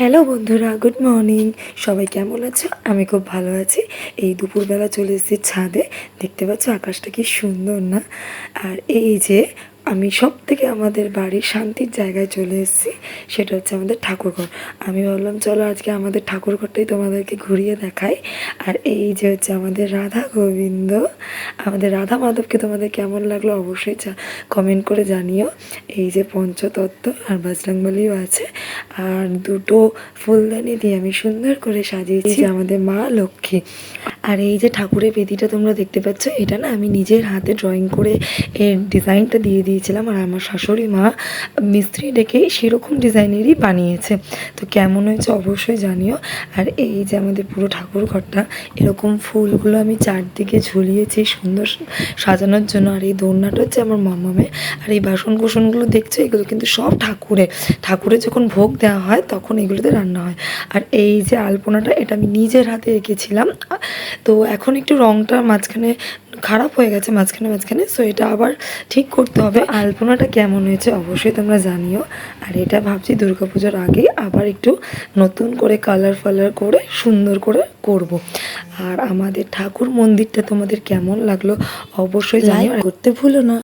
Hello বন্ধুরা, good morning. সবাই কেমন আছো? আমি খুব ভালো আছি। এই দুপুরবেলা চলে এসেছি ছাদে। দেখতে পাচ্ছ আকাশটা কি সুন্দর না? আর এই যে আমি সব থেকে আমাদের বাড়ির শান্তির জায়গায় চলে এসেছি, সেটা হচ্ছে আমাদের ঠাকুরঘর। আমি ভাবলাম চলো আজকে আমাদের ঠাকুরঘরটাই তোমাদেরকে ঘুরিয়ে দেখাই। আর এই যে হচ্ছে আমাদের রাধা গোবিন্দ, আমাদের রাধা মাধবকে তোমাদের কেমন লাগলো অবশ্যই কমেন্ট করে জানিও। এই যে পঞ্চতত্ত্ব আর বজরংবলীও আছে, আর দুটো ফুলদানি দিয়ে আমি সুন্দর করে সাজিয়েছি যে আমাদের মা লক্ষ্মী। আর এই যে ঠাকুরের বেদিটা তোমরা দেখতে পাচ্ছ, এটা না আমি নিজের হাতে ড্রয়িং করে এর ডিজাইনটা দিয়ে দিয়েছিলাম, আর আমার শাশুড়ি মা মিস্ত্রি ডেকে সেরকম ডিজাইনেরই বানিয়েছে। তো কেমন হয়েছে অবশ্যই জানিও। আর এই যে আমাদের পুরো ঠাকুর ঘরটা, এরকম ফুলগুলো আমি চারদিকে ঝুলিয়েছি সুন্দর সাজানোর জন্য। আর এই দোলনাটা হচ্ছে আমার মামামে। আর এই বাসন কোসনগুলো দেখছো, এগুলো কিন্তু সব ঠাকুরের যখন ভোগ দেওয়া হয় তখন এগুলোতে রান্না হয়। আর এই যে আলপনাটা, এটা আমি নিজের হাতে এঁকেছিলাম। তো এখন একটু রঙটা মাঝখানে খারাপ হয়ে গেছে, মাঝখানে সো এটা আবার ঠিক করতে হবে। আলপনাটা কেমন হয়েছে অবশ্যই তোমরা জানিও। আর এটা ভাবছি দুর্গাপুজোর আগেই আবার একটু নতুন করে কালার করে সুন্দর করে করব। আর আমাদের ঠাকুর মন্দিরটা তোমাদের কেমন লাগলো অবশ্যই জানিও, করতে ভুলো না।